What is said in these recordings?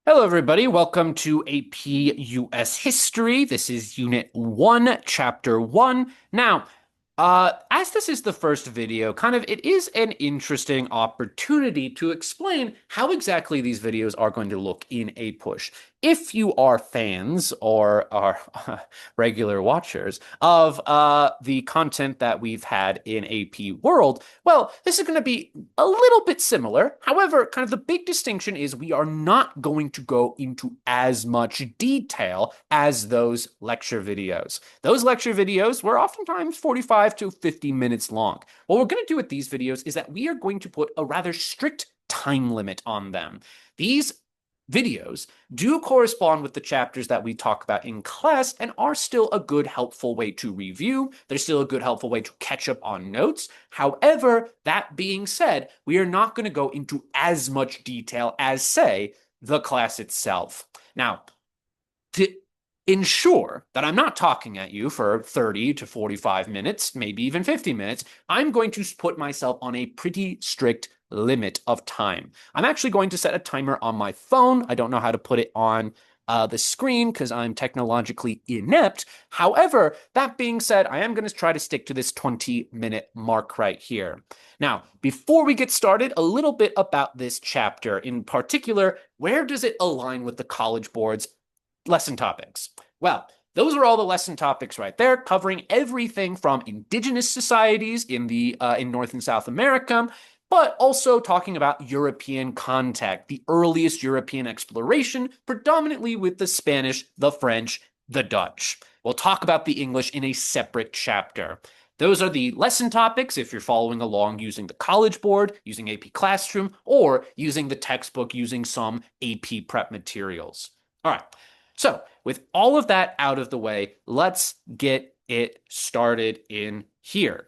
Hello, everybody. Welcome to AP US History. This is Unit 1, Chapter 1. Now, as this is the first video, it is an interesting opportunity to explain how exactly these videos are going to look in APUSH. If you are fans or are regular watchers of the content that we've had in AP World, well, this is going to be a little bit similar. However, kind of the big distinction is we are not going to go into as much detail as those lecture videos. Those lecture videos were oftentimes 45 to 50 minutes long. What we're going to do with these videos is that we are going to put a rather strict time limit on them. These videos do correspond with the chapters that we talk about in class and are still a good, helpful way to review. They're still a good, helpful way to catch up on notes. However, that being said, we are not going to go into as much detail as, say, the class itself. Now, to ensure that I'm not talking at you for 30 to 45 minutes, maybe even 50 minutes, I'm going to put myself on a pretty strict limit of time. I'm actually going to set a timer on my phone. I don't know how to put it on the screen because I'm technologically inept. However, that being said, I am going to try to stick to this 20-minute mark right here. Now, before we get started, a little bit about this chapter. In particular, where does it align with the College Board's lesson topics? Well, those are all the lesson topics right there, covering everything from indigenous societies in North and South America, but also talking about European contact, the earliest European exploration, predominantly with the Spanish, the French, the Dutch. We'll talk about the English in a separate chapter. Those are the lesson topics if you're following along using the College Board, using AP Classroom, or using the textbook using some AP prep materials. All right. So, with all of that out of the way, let's get it started in here,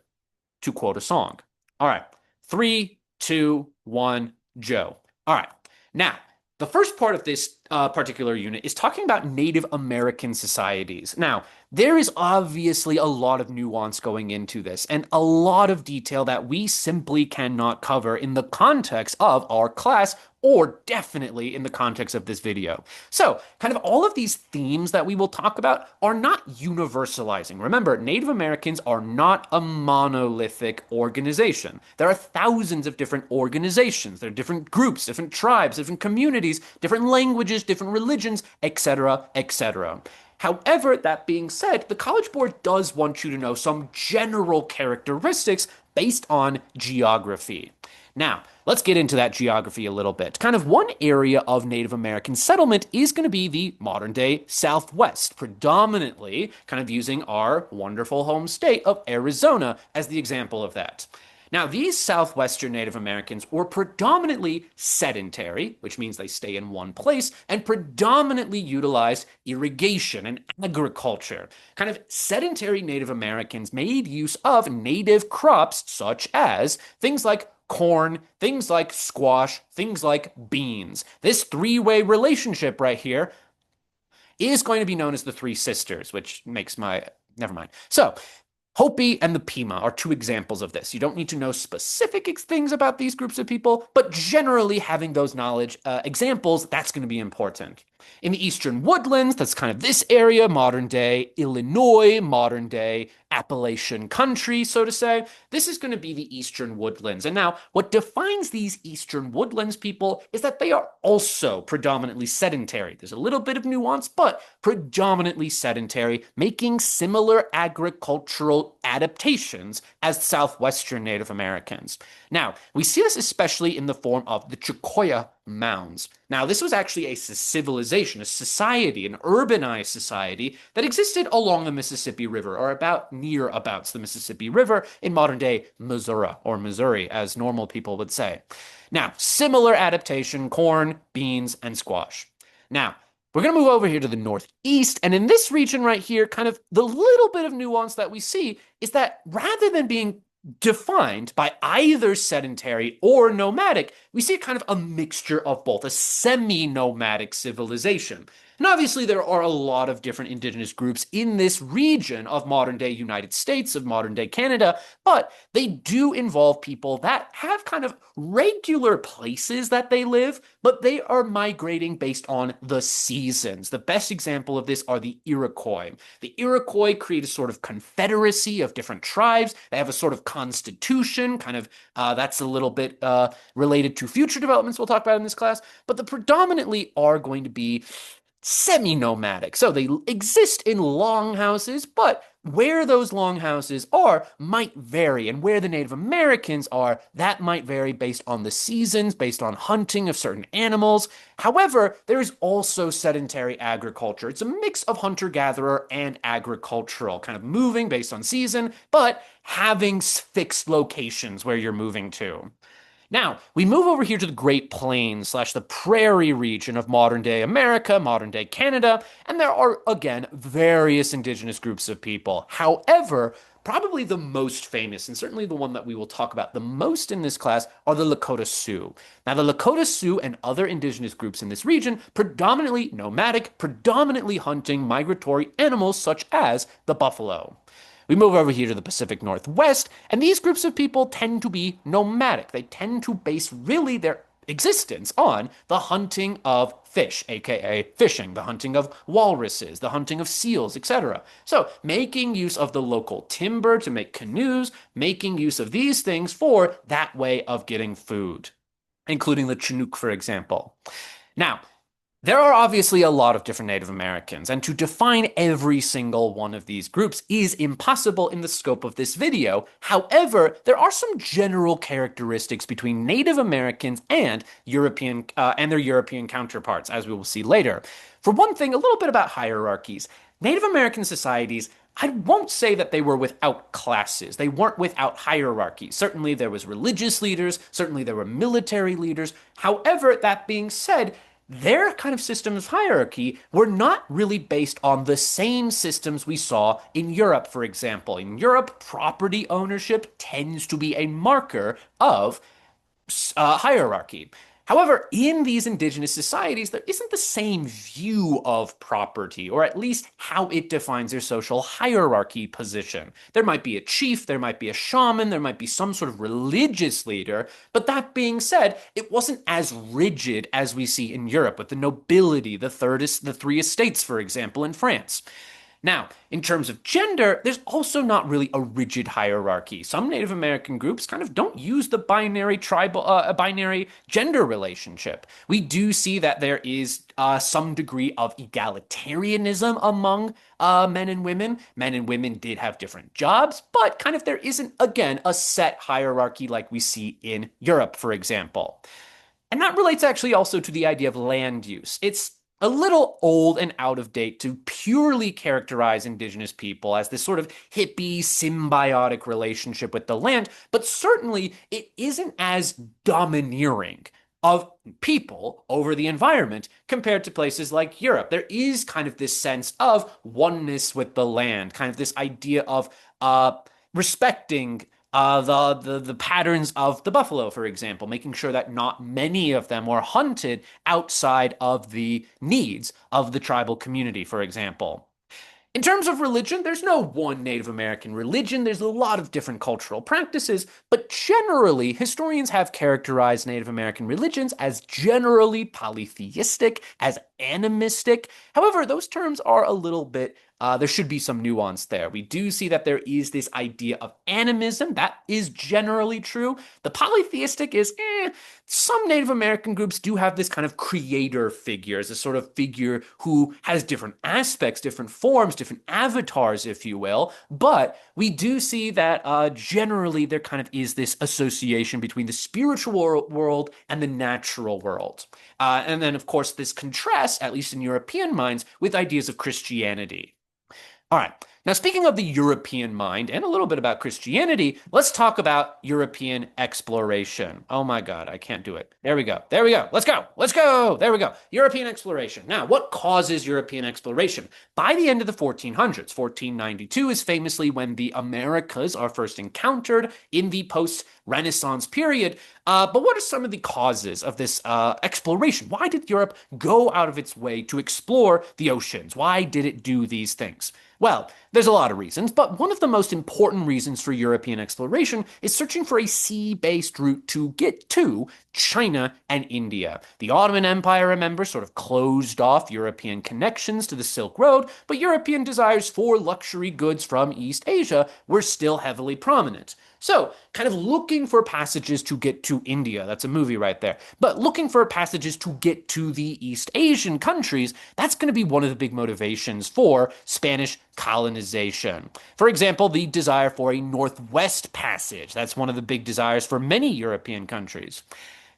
to quote a song. All right. 3, 2, 1, Joe. All right. Now, the first part of this particular unit is talking about Native American societies. Now, there is obviously a lot of nuance going into this and a lot of detail that we simply cannot cover in the context of our class or definitely in the context of this video. So, kind of all of these themes that we will talk about are not universalizing. Remember, Native Americans are not a monolithic organization. There are thousands of different organizations. There are different groups, different tribes, different communities, different languages, different religions, etc., etc. However, that being said, the College Board does want you to know some general characteristics based on geography. Now, let's get into that geography a little bit. Kind of one area of Native American settlement is going to be the modern day Southwest, predominantly kind of using our wonderful home state of Arizona as the example of that. Now, these Southwestern Native Americans were predominantly sedentary, which means they stay in one place, and predominantly utilized irrigation and agriculture. Kind of sedentary Native Americans made use of native crops such as things like corn, things like squash, things like beans. This three-way relationship right here is going to be known as the Three Sisters, which makes my... Never mind. So, Hopi and the Pima are two examples of this. You don't need to know specific things about these groups of people, but generally having those knowledge examples, that's going to be important. In the Eastern Woodlands, that's kind of this area, modern day Illinois, modern day Appalachian country, so to say. This is going to be the Eastern Woodlands. And now, what defines these Eastern Woodlands people is that they are also predominantly sedentary. There's a little bit of nuance, but predominantly sedentary, making similar agricultural adaptations as Southwestern Native Americans. Now, we see this especially in the form of the Chacoya mounds. Now, this was actually a civilization, a society, an urbanized society that existed along the Mississippi River, or near abouts the Mississippi River in modern day Missouri, or Missouri, as normal people would say. Now, similar adaptation, corn, beans, and squash. Now, we're going to move over here to the northeast, and in this region right here, kind of the little bit of nuance that we see is that rather than being defined by either sedentary or nomadic, we see kind of a mixture of both, a semi-nomadic civilization. And obviously, there are a lot of different indigenous groups in this region of modern day United States, of modern day Canada, but they do involve people that have kind of regular places that they live, but they are migrating based on the seasons. The best example of this are the Iroquois. The Iroquois create a sort of confederacy of different tribes. They have a sort of constitution, kind of that's a little bit related to future developments we'll talk about in this class, but the predominantly are going to be semi-nomadic. So they exist in longhouses, but where those longhouses are might vary, and where the Native Americans are, that might vary based on the seasons, based on hunting of certain animals. However, there is also sedentary agriculture. It's a mix of hunter-gatherer and agricultural, kind of moving based on season, but having fixed locations where you're moving to. Now, we move over here to the Great Plains slash the prairie region of modern day America, modern day Canada, and there are, again, various indigenous groups of people. However, probably the most famous, and certainly the one that we will talk about the most in this class, are the Lakota Sioux. Now, the Lakota Sioux and other indigenous groups in this region, predominantly nomadic, predominantly hunting migratory animals such as the buffalo. We move over here to the Pacific Northwest, and these groups of people tend to be nomadic. They tend to base really their existence on the hunting of fish, aka fishing, the hunting of walruses, the hunting of seals, etc. So, making use of the local timber to make canoes, making use of these things for that way of getting food, including the Chinook, for example. Now, there are obviously a lot of different Native Americans, and to define every single one of these groups is impossible in the scope of this video. However, there are some general characteristics between Native Americans and their European counterparts, as we will see later. For one thing, a little bit about hierarchies. Native American societies, I won't say that they were without classes. They weren't without hierarchy. Certainly there was religious leaders, certainly there were military leaders. However, that being said, their kind of systems of hierarchy were not really based on the same systems we saw in Europe, for example. In Europe, property ownership tends to be a marker of hierarchy. However, in these indigenous societies, there isn't the same view of property, or at least how it defines their social hierarchy position. There might be a chief, there might be a shaman, there might be some sort of religious leader, but that being said, it wasn't as rigid as we see in Europe with the nobility, the three estates, for example, in France. Now, in terms of gender, there's also not really a rigid hierarchy. Some Native American groups kind of don't use the binary gender relationship. We do see that there is some degree of egalitarianism among men and women. Men and women did have different jobs, but kind of there isn't, again, a set hierarchy like we see in Europe, for example. And that relates actually also to the idea of land use. It's a little old and out of date to purely characterize indigenous people as this sort of hippie, symbiotic relationship with the land, but certainly it isn't as domineering of people over the environment compared to places like Europe. There is kind of this sense of oneness with the land, kind of this idea of respecting the patterns of the buffalo, for example, making sure that not many of them were hunted outside of the needs of the tribal community, for example. In terms of religion, there's no one Native American religion. There's a lot of different cultural practices, but generally, historians have characterized Native American religions as generally polytheistic, as animistic. However, those terms are a little bit there should be some nuance there. We do see that there is this idea of animism. That is generally true. The polytheistic is, some Native American groups do have this kind of creator figure, as a sort of figure who has different aspects, different forms, different avatars, if you will. But we do see that generally there kind of is this association between the spiritual world and the natural world. And then, of course, this contrasts, at least in European minds, with ideas of Christianity. All right. Now, speaking of the European mind and a little bit about Christianity, let's talk about European exploration. Oh my God, I can't do it. There we go. There we go. Let's go. Let's go. There we go. European exploration. Now, what causes European exploration? By the end of the 1400s, 1492 is famously when the Americas are first encountered in the post-Renaissance period. But what are some of the causes of this exploration? Why did Europe go out of its way to explore the oceans? Why did it do these things? Well, there's a lot of reasons, but one of the most important reasons for European exploration is searching for a sea-based route to get to China and India. The Ottoman Empire, remember, sort of closed off European connections to the Silk Road, but European desires for luxury goods from East Asia were still heavily prominent. So, kind of looking for passages to get to India, that's a movie right there, but looking for passages to get to the East Asian countries, that's going to be one of the big motivations for Spanish colonization. For example, the desire for a northwest passage, that's one of the big desires for many European countries.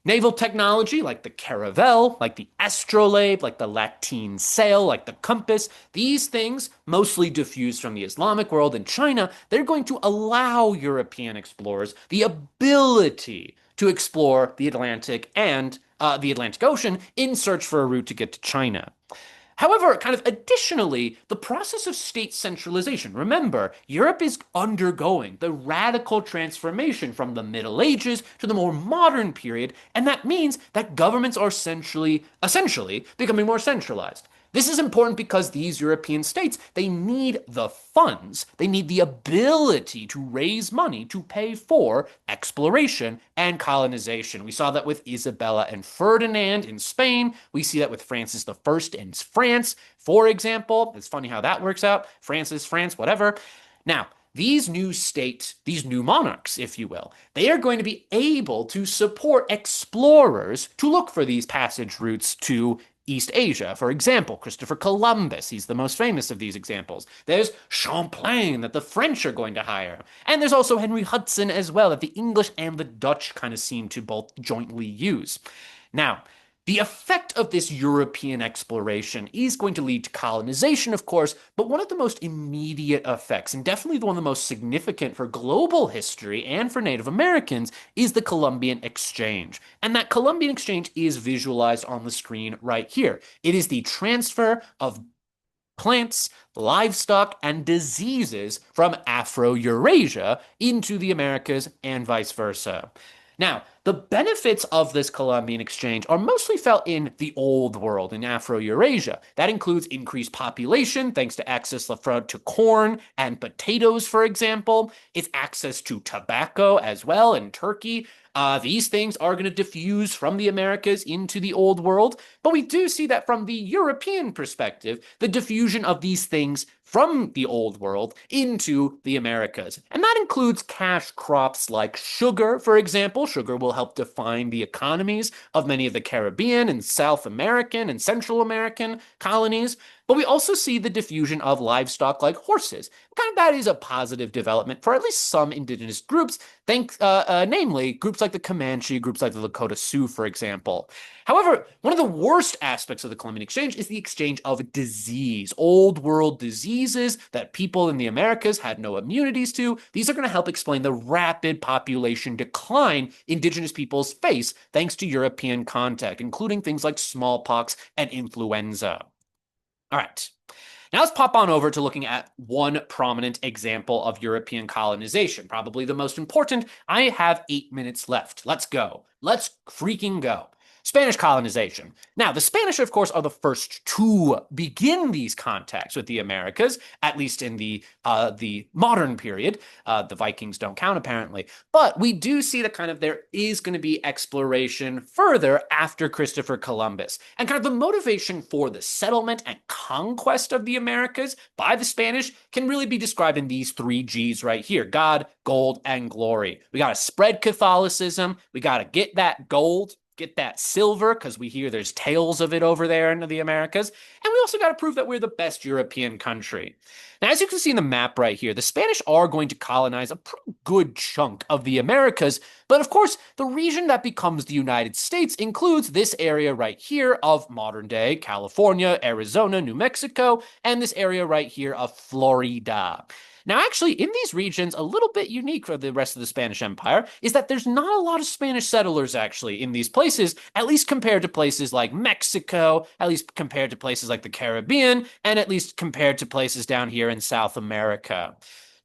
Naval technology, like the caravel, like the astrolabe, like the lateen sail, like the compass, these things, mostly diffused from the Islamic world and China, they're going to allow European explorers the ability to explore the Atlantic and the Atlantic Ocean in search for a route to get to China. However, kind of additionally, the process of state centralization. Remember, Europe is undergoing the radical transformation from the Middle Ages to the more modern period, and that means that governments are essentially becoming more centralized. This is important because these European states, they need the funds, they need the ability to raise money to pay for exploration and colonization. We saw that with Isabella and Ferdinand in Spain. We see that with Francis I in France, for example. It's funny how that works out. Francis, France, whatever. Now, these new monarchs, if you will, they are going to be able to support explorers to look for these passage routes to East Asia. For example, Christopher Columbus, he's the most famous of these examples. There's Champlain that the French are going to hire. And there's also Henry Hudson as well that the English and the Dutch kind of seem to both jointly use. Now, the effect of this European exploration is going to lead to colonization, of course, but one of the most immediate effects, and definitely one of the most significant for global history and for Native Americans, is the Columbian Exchange. And that Columbian Exchange is visualized on the screen right here. It is the transfer of plants, livestock, and diseases from Afro-Eurasia into the Americas and vice versa. Now, the benefits of this Columbian exchange are mostly felt in the Old World, in Afro-Eurasia. That includes increased population, thanks to access to corn and potatoes, for example. It's access to tobacco as well in Turkey. These things are going to diffuse from the Americas into the Old World. But we do see that from the European perspective, the diffusion of these things from the Old World into the Americas. And that includes cash crops like sugar, for example. Sugar will help define the economies of many of the Caribbean and South American and Central American colonies. But we also see the diffusion of livestock like horses. Kind of that is a positive development for at least some indigenous groups, namely groups like the Comanche, groups like the Lakota Sioux, for example. However, one of the worst aspects of the Columbian Exchange is the exchange of disease, old world diseases that people in the Americas had no immunities to. These are going to help explain the rapid population decline indigenous peoples face thanks to European contact, including things like smallpox and influenza. All right. Now let's pop on over to looking at one prominent example of European colonization, probably the most important. I have 8 minutes left. Let's go. Let's freaking go. Spanish colonization. Now, the Spanish, of course, are the first to begin these contacts with the Americas, at least in the modern period. The Vikings don't count, apparently. But we do see that kind of there is going to be exploration further after Christopher Columbus. And kind of the motivation for the settlement and conquest of the Americas by the Spanish can really be described in these 3 G's right here: God, gold, and glory. We got to spread Catholicism. We got to get that gold. get that silver because we hear there's tales of it over there in the Americas. And we also got to prove that we're the best European country. Now, as you can see in the map right here, the Spanish are going to colonize a pretty good chunk of the Americas. But of course, the region that becomes the United States includes this area right here of modern day California, Arizona, New Mexico, and this area right here of Florida. Now, actually, in these regions, a little bit unique for the rest of the Spanish Empire is that there's not a lot of Spanish settlers actually in these places, at least compared to places like Mexico, at least compared to places like the Caribbean, and at least compared to places down here in South America.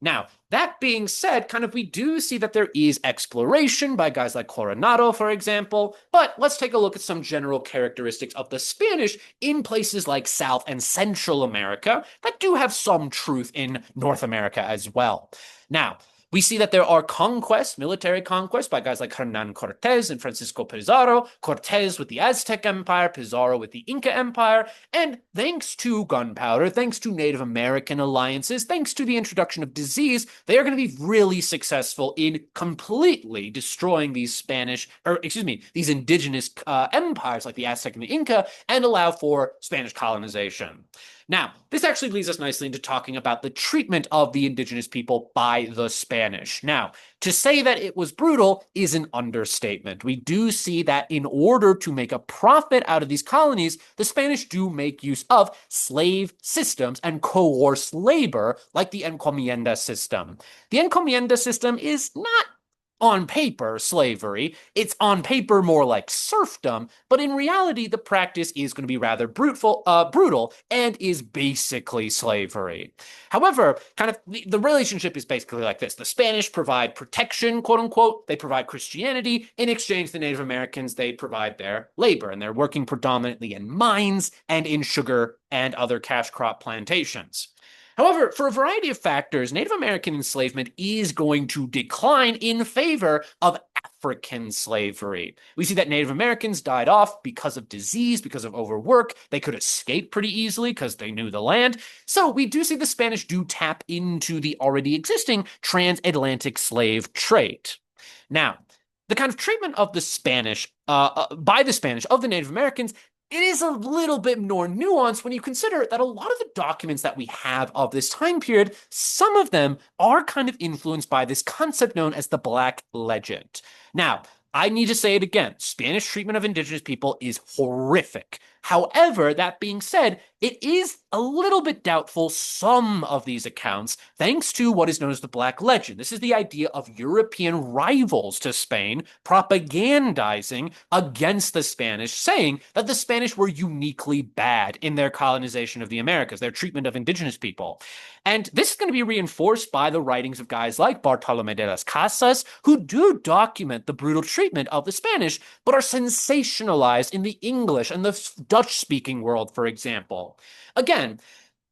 Now, that being said, kind of we do see that there is exploration by guys like Coronado, for example, but let's take a look at some general characteristics of the Spanish in places like South and Central America that do have some truth in North America as well. Now, we see that there are conquests, military conquests by guys like Hernan Cortez and Francisco Pizarro, Cortez with the Aztec Empire, Pizarro with the Inca Empire, and thanks to gunpowder, thanks to Native American alliances, thanks to the introduction of disease, they are going to be really successful in completely destroying these these indigenous empires like the Aztec and the Inca and allow for Spanish colonization. Now, this actually leads us nicely into talking about the treatment of the indigenous people by the Spanish. Now, to say that it was brutal is an understatement. We do see that in order to make a profit out of these colonies, the Spanish do make use of slave systems and coerced labor like the encomienda system. The encomienda system is not on paper slavery. It's on paper more like serfdom, but in reality, the practice is going to be rather brutal and is basically slavery. However, kind of the relationship is basically like this. The Spanish provide protection, quote unquote. They provide Christianity. In exchange, the Native Americans, they provide their labor, and they're working predominantly in mines and in sugar and other cash crop plantations. However, for a variety of factors, Native American enslavement is going to decline in favor of African slavery. We see that Native Americans died off because of disease, because of overwork. They could escape pretty easily because they knew the land. So we do see the Spanish do tap into the already existing transatlantic slave trade. Now, the kind of treatment of the Spanish, by the Spanish, of the Native Americans, it is a little bit more nuanced when you consider that a lot of the documents that we have of this time period, some of them are kind of influenced by this concept known as the Black Legend. Now, I need to say it again. Spanish treatment of indigenous people is horrific. However, that being said, it is a little bit doubtful some of these accounts, thanks to what is known as the Black Legend. This is the idea of European rivals to Spain propagandizing against the Spanish, saying that the Spanish were uniquely bad in their colonization of the Americas, their treatment of indigenous people. And this is going to be reinforced by the writings of guys like Bartolomé de las Casas, who do document the brutal treatment of the Spanish, but are sensationalized in the English and the Dutch-speaking world, for example. Again,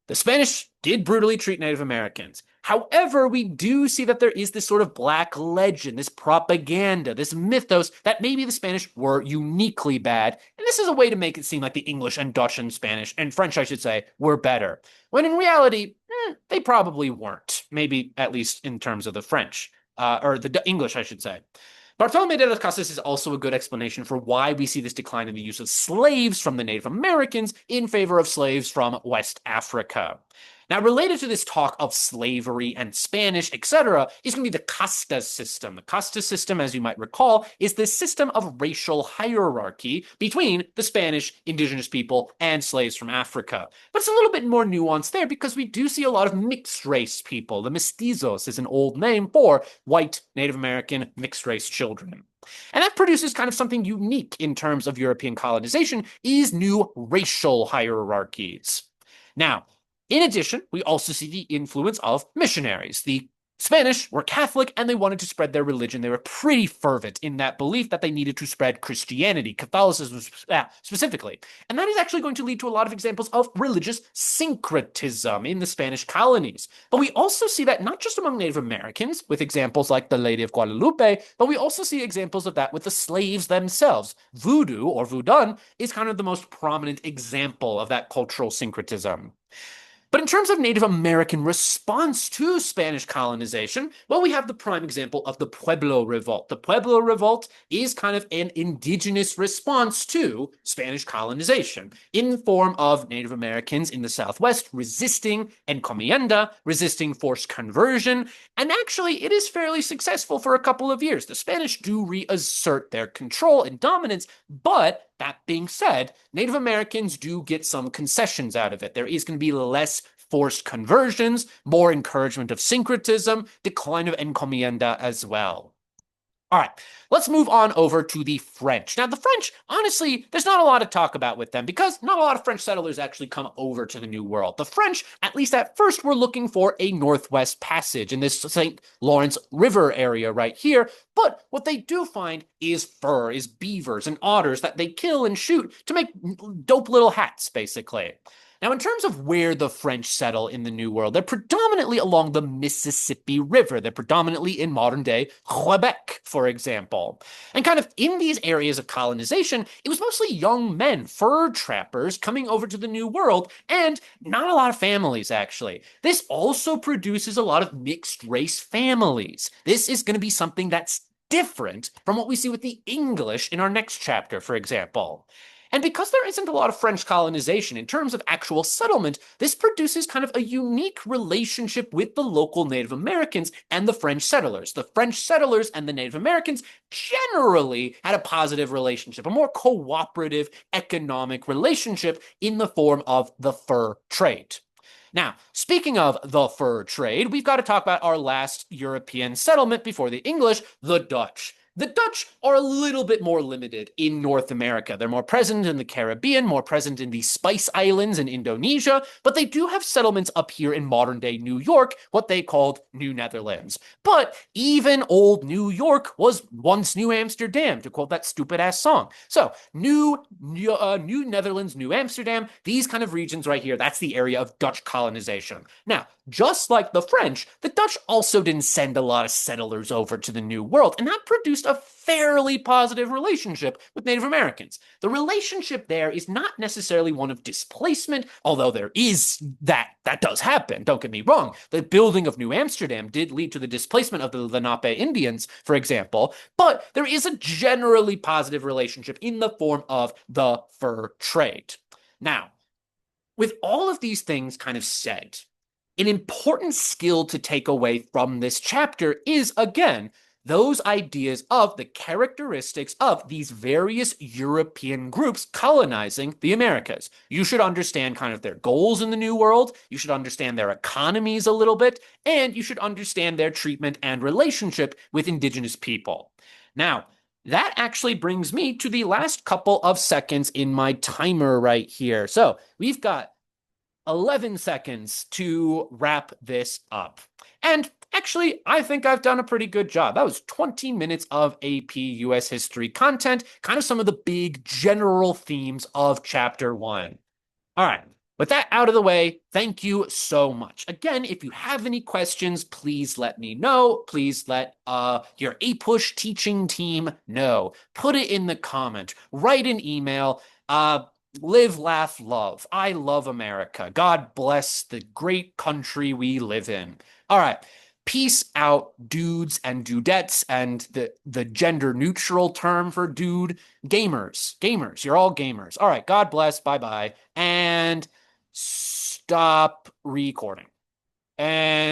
the Spanish did brutally treat Native Americans. However, we do see that there is this sort of black legend, this propaganda, this mythos that maybe the Spanish were uniquely bad. And this is a way to make it seem like the English and Dutch and Spanish, and French, I should say, were better. When in reality, they probably weren't. Maybe at least in terms of the French, or the English, I should say. Bartolomé de las Casas is also a good explanation for why we see this decline in the use of slaves from the Native Americans in favor of slaves from West Africa. Now, related to this talk of slavery and Spanish, etc., is going to be the casta system. The casta system, as you might recall, is this system of racial hierarchy between the Spanish indigenous people and slaves from Africa. But it's a little bit more nuanced there because we do see a lot of mixed race people. The mestizos is an old name for white Native American mixed race children. And that produces kind of something unique in terms of European colonization, is new racial hierarchies. Now, in addition, we also see the influence of missionaries. The Spanish were Catholic and they wanted to spread their religion. They were pretty fervent in that belief that they needed to spread Christianity, Catholicism specifically. And that is actually going to lead to a lot of examples of religious syncretism in the Spanish colonies. But we also see that not just among Native Americans, with examples like the Lady of Guadalupe, but we also see examples of that with the slaves themselves. Voodoo, or Voodoo, is kind of the most prominent example of that cultural syncretism. But in terms of Native American response to Spanish colonization, well, we have the prime example of the Pueblo Revolt. The Pueblo Revolt is kind of an indigenous response to Spanish colonization in form of Native Americans in the Southwest resisting encomienda, resisting forced conversion, and actually it is fairly successful for a couple of years. The Spanish do reassert their control and dominance, but that being said, Native Americans do get some concessions out of it. There is going to be less forced conversions, more encouragement of syncretism, decline of encomienda as well. All right, let's move on over to the French. Now, the French, honestly, there's not a lot to talk about with them because not a lot of French settlers actually come over to the New World. The French, at least at first, were looking for a northwest passage in this St. Lawrence River area right here. But what they do find is fur, is beavers and otters that they kill and shoot to make dope little hats, basically. Now, in terms of where the French settle in the New World, they're predominantly along the Mississippi River. They're predominantly in modern-day Quebec, for example. And kind of in these areas of colonization, it was mostly young men, fur trappers, coming over to the New World, and not a lot of families, actually. This also produces a lot of mixed-race families. This is going to be something that's different from what we see with the English in our next chapter, for example. And because there isn't a lot of French colonization in terms of actual settlement, this produces kind of a unique relationship with the local Native Americans and the French settlers. The French settlers and the Native Americans generally had a positive relationship, a more cooperative economic relationship in the form of the fur trade. Now, speaking of the fur trade, we've got to talk about our last European settlement before the English, the Dutch. The Dutch are a little bit more limited in North America. They're more present in the Caribbean, more present in the Spice Islands in Indonesia, but they do have settlements up here in modern-day New York, what they called New Netherlands. But even old New York was once New Amsterdam, to quote that stupid-ass song. So, New Netherlands, New Amsterdam, these kind of regions right here, that's the area of Dutch colonization. Now, just like the French, the Dutch also didn't send a lot of settlers over to the New World, and that produced a fairly positive relationship with Native Americans. The relationship there is not necessarily one of displacement, although there is that does happen, don't get me wrong. The building of New Amsterdam did lead to the displacement of the Lenape Indians, for example, but there is a generally positive relationship in the form of the fur trade. Now, with all of these things kind of said, an important skill to take away from this chapter is, again, those ideas of the characteristics of these various European groups colonizing the Americas. You should understand kind of their goals in the New World, you should understand their economies a little bit, and you should understand their treatment and relationship with indigenous people. Now, that actually brings me to the last couple of seconds in my timer right here. So we've got 11 seconds to wrap this up. And actually, I think I've done a pretty good job. That was 20 minutes of AP US history content, kind of some of the big general themes of chapter 1. All right. With that out of the way, thank you so much. Again, if you have any questions, please let me know. Please let your APUSH teaching team know. Put it in the comment. Write an email. Live, laugh, love. I love America. God bless the great country we live in. All right. Peace out, dudes and dudettes, and the gender neutral term for dude, gamers. Gamers. You're all gamers. All right. God bless. Bye-bye. And stop recording. And